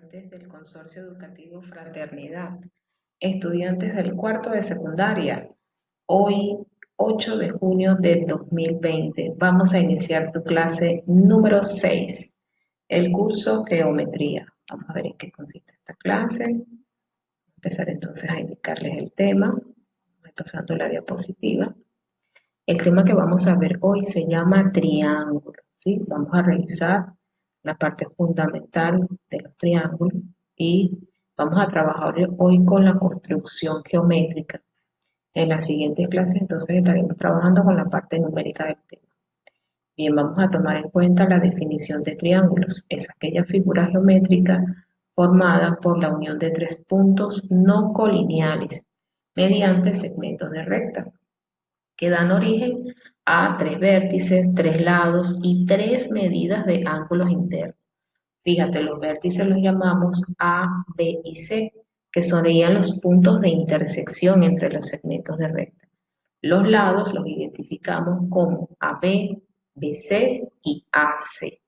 estudiantes del Consorcio Educativo Fraternidad, estudiantes del cuarto de secundaria. Hoy, 8 de junio del 2020, vamos a iniciar tu clase número 6, el curso Geometría. Vamos a ver en qué consiste esta clase. Empezar entonces a indicarles el tema, voy pasando la diapositiva. El tema que vamos a ver hoy se llama triángulo, ¿sí? Vamos a revisar la parte fundamental de los triángulos y vamos a trabajar hoy con la construcción geométrica. En las siguientes clases entonces estaremos trabajando con la parte numérica del tema. Bien, vamos a tomar en cuenta la definición de triángulos. Es aquella figura geométrica formada por la unión de tres puntos no colineales mediante segmentos de recta, que dan origen a tres vértices, tres lados y tres medidas de ángulos internos. Fíjate, los vértices los llamamos A, B y C, que serían los puntos de intersección entre los segmentos de recta. Los lados los identificamos como AB, BC y AC.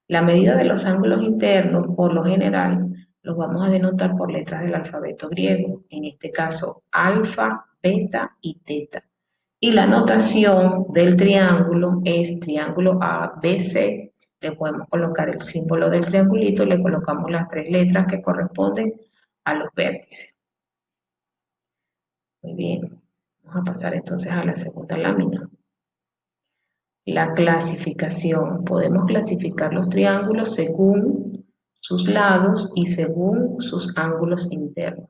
La medida de los ángulos internos, por lo general, los vamos a denotar por letras del alfabeto griego, en este caso alfa, beta y teta. Y la notación del triángulo es triángulo ABC. Le podemos colocar el símbolo del triangulito y le colocamos las tres letras que corresponden a los vértices. Muy bien, vamos a pasar entonces a la segunda lámina. La clasificación. Podemos clasificar los triángulos según sus lados y según sus ángulos internos.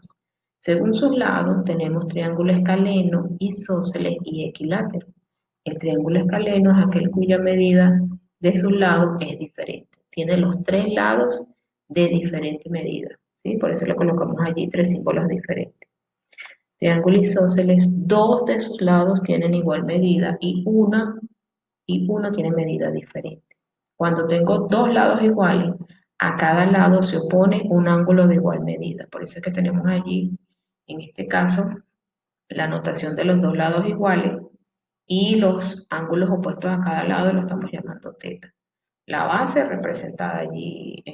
Según sus lados tenemos triángulo escaleno, isósceles y equilátero. El triángulo escaleno es aquel cuya medida de sus lados es diferente. Tiene los tres lados de diferente medida, ¿sí? Por eso le colocamos allí tres símbolos diferentes. Triángulo isósceles, dos de sus lados tienen igual medida y uno tiene medida diferente. Cuando tengo dos lados iguales, a cada lado se opone un ángulo de igual medida. Por eso es que tenemos allí, en este caso, la notación de los dos lados iguales y los ángulos opuestos a cada lado lo estamos llamando teta. La base representada allí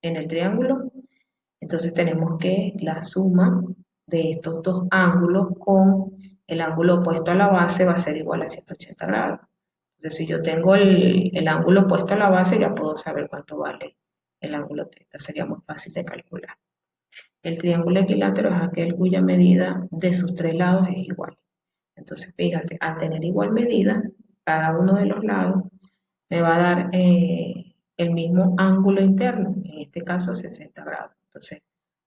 en el triángulo, entonces tenemos que la suma de estos dos ángulos con el ángulo opuesto a la base va a ser igual a 180 grados. Entonces si yo tengo el ángulo opuesto a la base ya puedo saber cuánto vale el ángulo teta, sería muy fácil de calcular. El triángulo equilátero es aquel cuya medida de sus tres lados es igual. Entonces, fíjate, al tener igual medida, cada uno de los lados me va a dar el mismo ángulo interno, en este caso 60 grados. Entonces,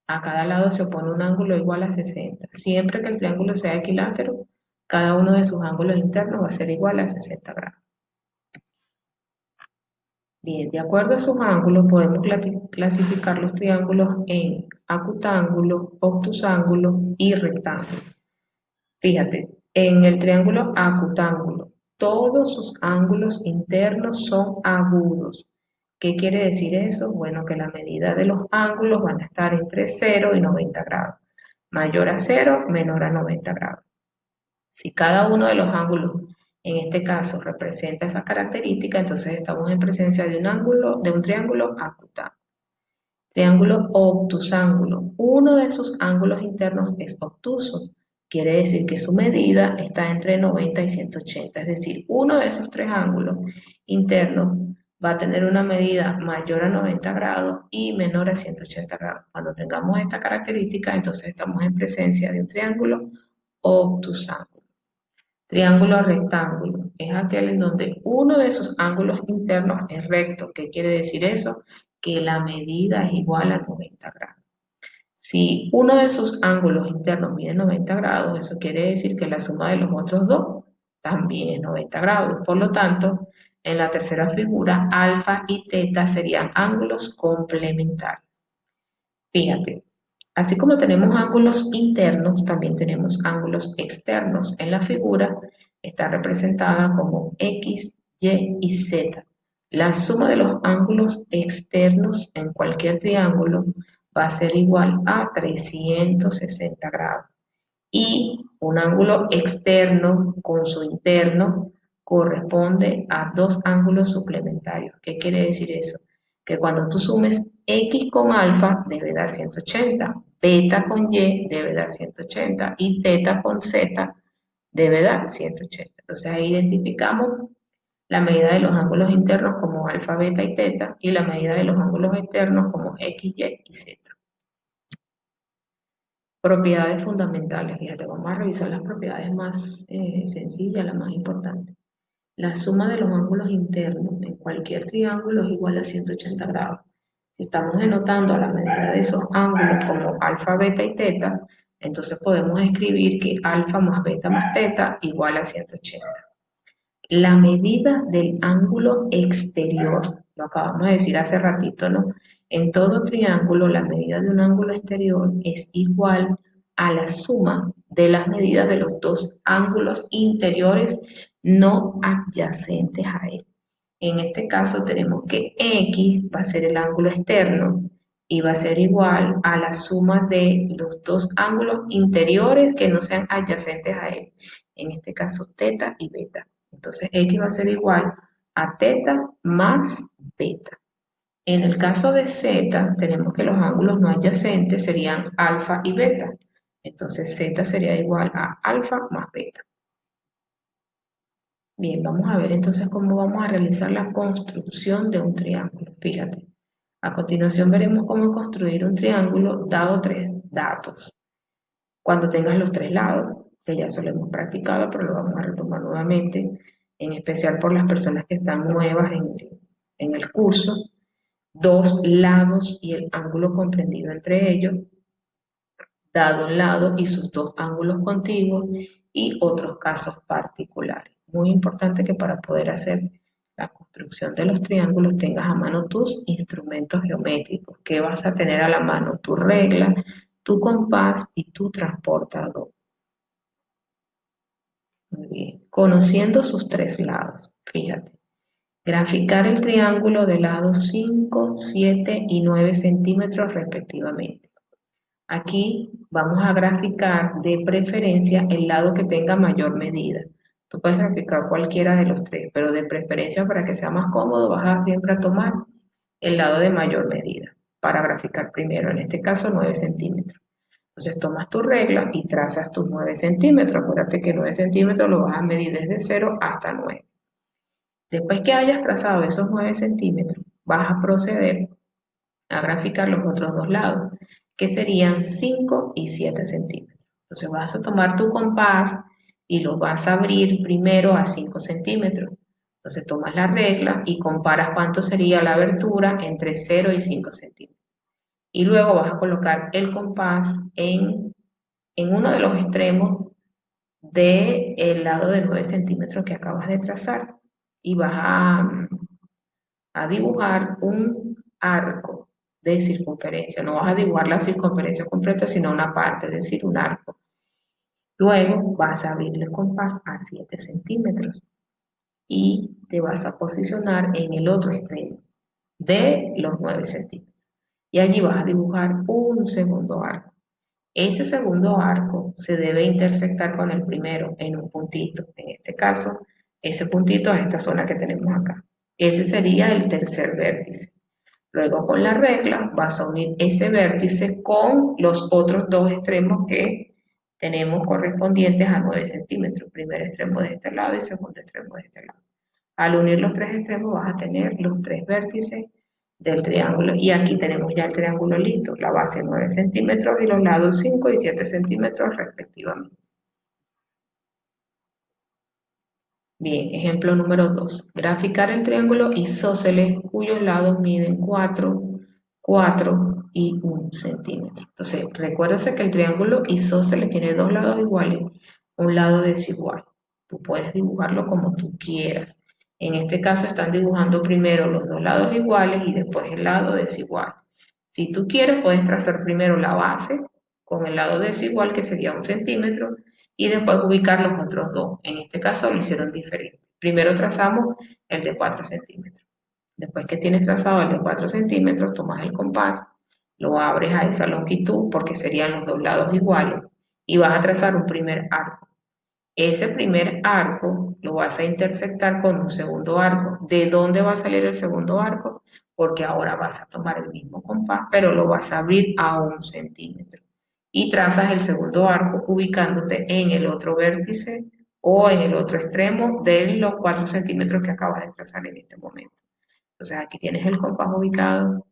a cada lado se opone un ángulo igual a 60. Siempre que el triángulo sea equilátero, cada uno de sus ángulos internos va a ser igual a 60 grados. Bien, de acuerdo a sus ángulos, podemos clasificar los triángulos en acutángulo, obtusángulo y rectángulo. Fíjate, en el triángulo acutángulo, todos sus ángulos internos son agudos. ¿Qué quiere decir eso? Bueno, que la medida de los ángulos van a estar entre 0 y 90 grados. Mayor a 0, menor a 90 grados. Si cada uno de los ángulos, en este caso, representa esa característica, entonces estamos en presencia de un ángulo, de un triángulo acutángulo. Triángulo obtusángulo. Uno de sus ángulos internos es obtuso. Quiere decir que su medida está entre 90 y 180. Es decir, uno de esos tres ángulos internos va a tener una medida mayor a 90 grados y menor a 180 grados. Cuando tengamos esta característica, entonces estamos en presencia de un triángulo obtusángulo. Triángulo rectángulo es aquel en donde uno de sus ángulos internos es recto. ¿Qué quiere decir eso? Que la medida es igual a 90 grados. Si uno de sus ángulos internos mide 90 grados, eso quiere decir que la suma de los otros dos también es 90 grados. Por lo tanto, en la tercera figura, alfa y teta serían ángulos complementarios. Fíjate, así como tenemos ángulos internos, también tenemos ángulos externos. En la figura está representada como X, Y y Z. La suma de los ángulos externos en cualquier triángulo va a ser igual a 360 grados. Y un ángulo externo con su interno corresponde a dos ángulos suplementarios. ¿Qué quiere decir eso? que cuando tú sumes X con alfa debe dar 180, beta con Y debe dar 180 y teta con Z debe dar 180. Entonces ahí identificamos la medida de los ángulos internos como alfa, beta y teta y la medida de los ángulos externos como X, Y y Z. Propiedades fundamentales. Fíjate, vamos a revisar las propiedades más sencillas, las más importantes. La suma de los ángulos internos en cualquier triángulo es igual a 180 grados. Si estamos denotando a la medida de esos ángulos como alfa, beta y teta, entonces podemos escribir que alfa más beta más teta igual a 180. La medida del ángulo exterior, lo acabamos de decir hace ratito, ¿no? En todo triángulo, la medida de un ángulo exterior es igual a la suma de las medidas de los dos ángulos interiores no adyacentes a él. En este caso tenemos que X va a ser el ángulo externo y va a ser igual a la suma de los dos ángulos interiores que no sean adyacentes a él. En este caso, teta y beta. Entonces, X va a ser igual a teta más beta. En el caso de Z, tenemos que los ángulos no adyacentes serían alfa y beta. Entonces, Z sería igual a alfa más beta. Bien, vamos a ver entonces cómo vamos a realizar la construcción de un triángulo. Fíjate, a continuación veremos cómo construir un triángulo dado tres datos. Cuando tengas los tres lados, que ya solo hemos practicado, pero lo vamos a retomar nuevamente, en especial por las personas que están nuevas en el curso, dos lados y el ángulo comprendido entre ellos, dado un lado y sus dos ángulos contiguos y otros casos particulares. Muy importante que para poder hacer la construcción de los triángulos tengas a mano tus instrumentos geométricos, que vas a tener a la mano tu regla, tu compás y tu transportador. Muy bien. Conociendo sus tres lados, fíjate. Graficar el triángulo de lados 5, 7 y 9 centímetros respectivamente. Aquí vamos a graficar de preferencia el lado que tenga mayor medida. Tú puedes graficar cualquiera de los tres, pero de preferencia para que sea más cómodo vas a siempre a tomar el lado de mayor medida para graficar primero, en este caso 9 centímetros. Entonces tomas tu regla y trazas tus 9 centímetros. Acuérdate que 9 centímetros lo vas a medir desde 0 hasta 9. Después que hayas trazado esos 9 centímetros, vas a proceder a graficar los otros dos lados, que serían 5 y 7 centímetros. Entonces vas a tomar tu compás y lo vas a abrir primero a 5 centímetros. Entonces tomas la regla y comparas cuánto sería la abertura entre 0 y 5 centímetros. Y luego vas a colocar el compás en uno de los extremos del lado de 9 centímetros que acabas de trazar. Y vas a dibujar un arco de circunferencia. No vas a dibujar la circunferencia completa, sino una parte, es decir, un arco. Luego vas a abrirle el compás a 7 centímetros y te vas a posicionar en el otro extremo de los 9 centímetros. Y allí vas a dibujar un segundo arco. Ese segundo arco se debe intersectar con el primero en un puntito. En este caso, ese puntito es esta zona que tenemos acá. Ese sería el tercer vértice. Luego con la regla vas a unir ese vértice con los otros dos extremos que tenemos correspondientes a 9 centímetros. Primer extremo de este lado y segundo extremo de este lado. Al unir los tres extremos vas a tener los tres vértices del triángulo. Y aquí tenemos ya el triángulo listo. La base 9 centímetros y los lados 5 y 7 centímetros respectivamente. Bien, ejemplo número 2. Graficar el triángulo isósceles cuyos lados miden 4, 4 y 1 centímetro. Entonces, recuérdase que el triángulo isósceles tiene dos lados iguales, un lado desigual. Tú puedes dibujarlo como tú quieras. En este caso están dibujando primero los dos lados iguales y después el lado desigual. Si tú quieres, puedes trazar primero la base con el lado desigual, que sería 1 centímetro, y después ubicar los otros dos. En este caso lo hicieron diferente. Primero trazamos el de 4 centímetros. Después que tienes trazado el de 4 centímetros, tomas el compás, lo abres a esa longitud porque serían los dos lados iguales y vas a trazar un primer arco. Ese primer arco lo vas a intersectar con un segundo arco. ¿De dónde va a salir el segundo arco? porque ahora vas a tomar el mismo compás, pero lo vas a abrir a 1 centímetro. Y trazas el segundo arco ubicándote en el otro vértice o en el otro extremo de los 4 centímetros que acabas de trazar en este momento. Entonces aquí tienes el compás ubicado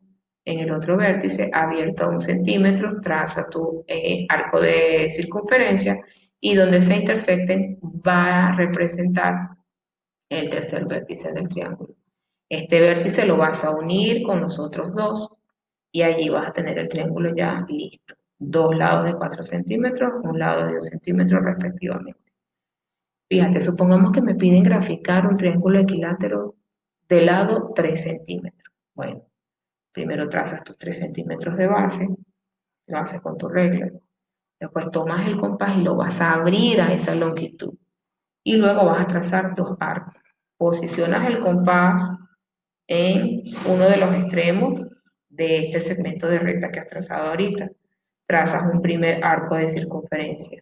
en el otro vértice, abierto a 1 centímetro, traza tu arco de circunferencia y donde se intersecten va a representar el tercer vértice del triángulo. Este vértice lo vas a unir con los otros dos y allí vas a tener el triángulo ya listo. Dos lados de 4 centímetros, un lado de 1 centímetro respectivamente. Fíjate, supongamos que me piden graficar un triángulo equilátero de lado 3 centímetros. Bueno, primero trazas tus 3 centímetros de base, lo haces con tu regla. Después tomas el compás y lo vas a abrir a esa longitud. Y luego vas a trazar dos arcos. Posicionas el compás en uno de los extremos de este segmento de recta que has trazado ahorita. Trazas un primer arco de circunferencia.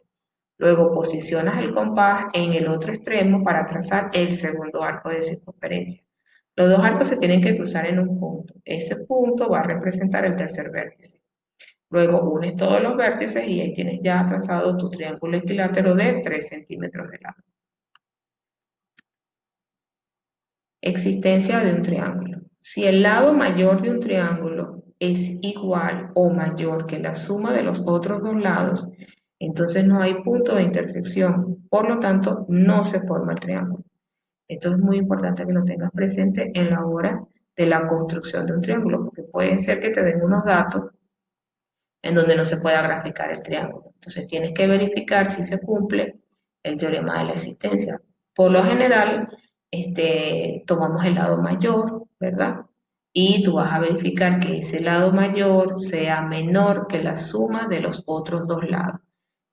Luego posicionas el compás en el otro extremo para trazar el segundo arco de circunferencia. Los dos arcos se tienen que cruzar en un punto. Ese punto va a representar el tercer vértice. Luego unes todos los vértices y ahí tienes ya trazado tu triángulo equilátero de 3 centímetros de lado. Existencia de un triángulo. Si el lado mayor de un triángulo es igual o mayor que la suma de los otros dos lados, entonces no hay punto de intersección. Por lo tanto, no se forma el triángulo. Esto es muy importante que lo tengas presente en la hora de la construcción de un triángulo, porque puede ser que te den unos datos en donde no se pueda graficar el triángulo. Entonces tienes que verificar si se cumple el teorema de la existencia. Por lo general, tomamos el lado mayor, ¿verdad? Y tú vas a verificar que ese lado mayor sea menor que la suma de los otros dos lados.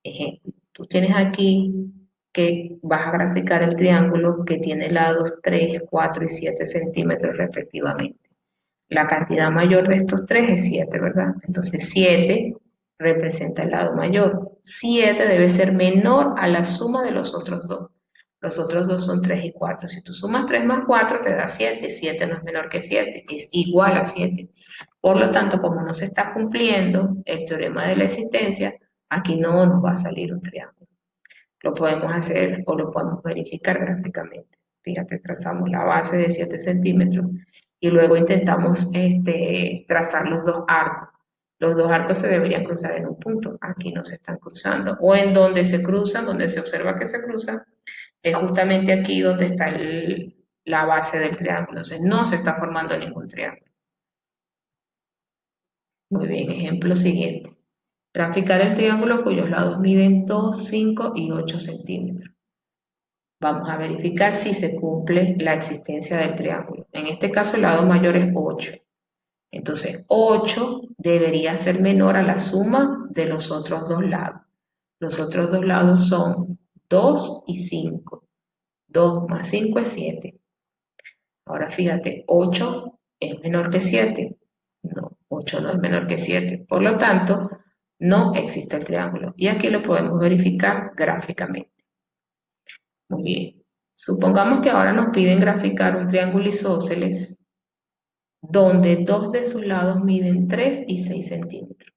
Ejemplo, tú tienes aquí que vas a graficar el triángulo que tiene lados 3, 4 y 7 centímetros respectivamente. La cantidad mayor de estos tres es 7, ¿verdad? Entonces 7 representa el lado mayor. 7 debe ser menor a la suma de los otros dos. Los otros dos son 3 y 4. Si tú sumas 3 más 4 te da 7. 7 no es menor que 7, es igual a 7. Por lo tanto, como no se está cumpliendo el teorema de la existencia, aquí no nos va a salir un triángulo. Lo podemos hacer o lo podemos verificar gráficamente. Fíjate, trazamos la base de 7 centímetros y luego intentamos trazar los dos arcos. Los dos arcos se deberían cruzar en un punto. Aquí no se están cruzando. O en donde se cruzan, donde se observa que se cruzan, es justamente aquí donde está la base del triángulo. Entonces no se está formando ningún triángulo. Muy bien, ejemplo siguiente. Graficar el triángulo cuyos lados miden 2, 5 y 8 centímetros. Vamos a verificar si se cumple la existencia del triángulo. En este caso el lado mayor es 8. Entonces 8 debería ser menor a la suma de los otros dos lados. Los otros dos lados son 2 y 5. 2 más 5 es 7. Ahora fíjate, 8 es menor que 7. No, 8 no es menor que 7. Por lo tanto, no existe el triángulo. Y aquí lo podemos verificar gráficamente. Muy bien. Supongamos que ahora nos piden graficar un triángulo isósceles donde dos de sus lados miden 3 y 6 centímetros.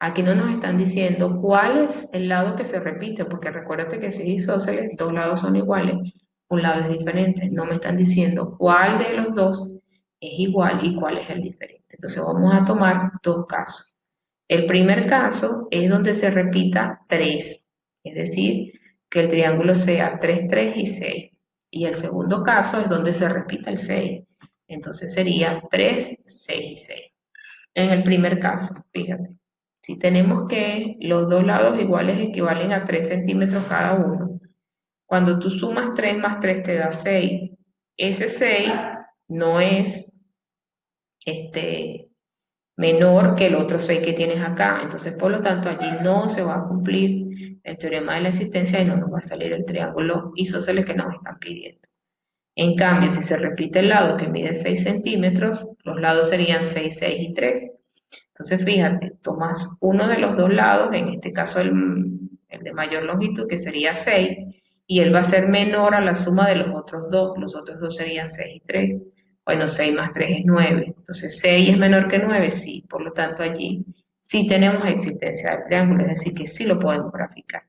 Aquí no nos están diciendo cuál es el lado que se repite, porque recuérdate que si es isósceles, dos lados son iguales, un lado es diferente. No me están diciendo cuál de los dos es igual y cuál es el diferente. Entonces vamos a tomar dos casos. El primer caso es donde se repita 3, es decir, que el triángulo sea 3, 3 y 6. Y el segundo caso es donde se repita el 6. Entonces sería 3, 6 y 6. En el primer caso, fíjate, si tenemos que los dos lados iguales equivalen a 3 centímetros cada uno, cuando tú sumas 3 más 3 te da 6. Ese 6 no es este, menor que el otro 6 que tienes acá. Entonces, por lo tanto, allí no se va a cumplir el teorema de la existencia y no nos va a salir el triángulo isósceles que nos están pidiendo. En cambio, si se repite el lado que mide 6 centímetros, los lados serían 6, 6 y 3. Entonces, fíjate, tomas uno de los dos lados, en este caso el de mayor longitud, que sería 6, y él va a ser menor a la suma de los otros dos serían 6 y 3. Bueno, 6 más 3 es 9. Entonces, 6 es menor que 9, sí. Por lo tanto, allí sí tenemos existencia del triángulo, es decir, que sí lo podemos graficar.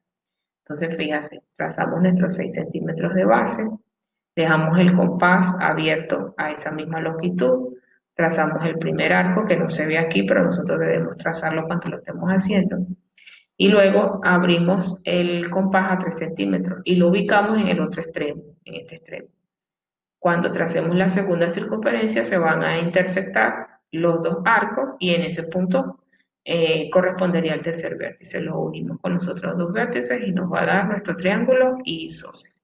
Entonces, fíjate, trazamos nuestros 6 centímetros de base, dejamos el compás abierto a esa misma longitud, trazamos el primer arco que no se ve aquí, pero nosotros debemos trazarlo cuando lo estemos haciendo. Y luego abrimos el compás a 3 centímetros y lo ubicamos en el otro extremo, en este extremo. Cuando tracemos la segunda circunferencia se van a intersectar los dos arcos y en ese punto correspondería al tercer vértice. Lo unimos con los otros dos vértices y nos va a dar nuestro triángulo isósceles.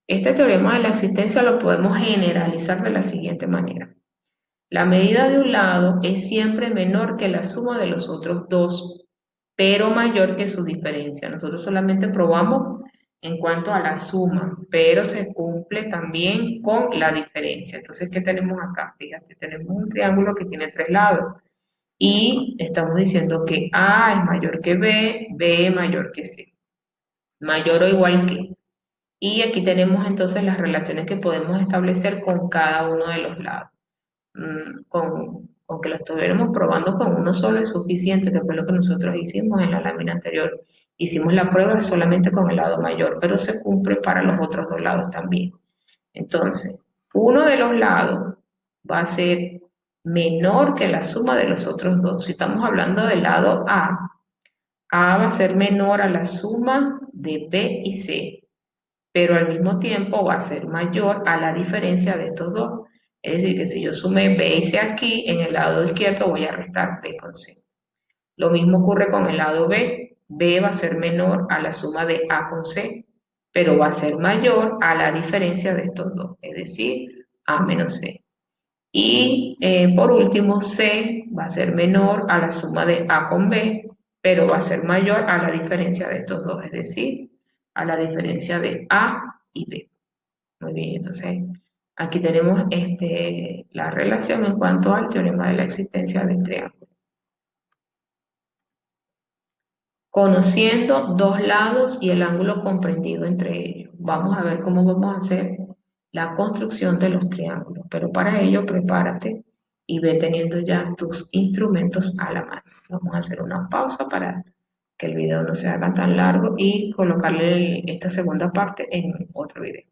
Este teorema de la existencia lo podemos generalizar de la siguiente manera. La medida de un lado es siempre menor que la suma de los otros dos, pero mayor que su diferencia. Nosotros solamente probamos en cuanto a la suma, pero se cumple también con la diferencia. Entonces, ¿qué tenemos acá? Fíjate, tenemos un triángulo que tiene tres lados y estamos diciendo que A es mayor que B mayor que C, mayor o igual que. Y aquí tenemos entonces las relaciones que podemos establecer con cada uno de los lados. Con que lo estuviéramos probando con uno solo es suficiente, que fue lo que nosotros hicimos en la lámina anterior. Hicimos la prueba solamente con el lado mayor, pero se cumple para los otros dos lados también. Entonces, uno de los lados va a ser menor que la suma de los otros dos. Si estamos hablando del lado A va a ser menor a la suma de B y C, pero al mismo tiempo va a ser mayor a la diferencia de estos dos. Es decir, que si yo sumé B y C aquí, en el lado izquierdo voy a restar B con C. Lo mismo ocurre con el lado B. B va a ser menor a la suma de A con C, pero va a ser mayor a la diferencia de estos dos, es decir, A menos C. Y por último, C va a ser menor a la suma de A con B, pero va a ser mayor a la diferencia de estos dos, es decir, a la diferencia de A y B. Muy bien, entonces aquí tenemos la relación en cuanto al teorema de la existencia del triángulo. Conociendo dos lados y el ángulo comprendido entre ellos. Vamos a ver cómo vamos a hacer la construcción de los triángulos, pero para ello prepárate y ve teniendo ya tus instrumentos a la mano. Vamos a hacer una pausa para que el video no se haga tan largo y colocarle esta segunda parte en otro video.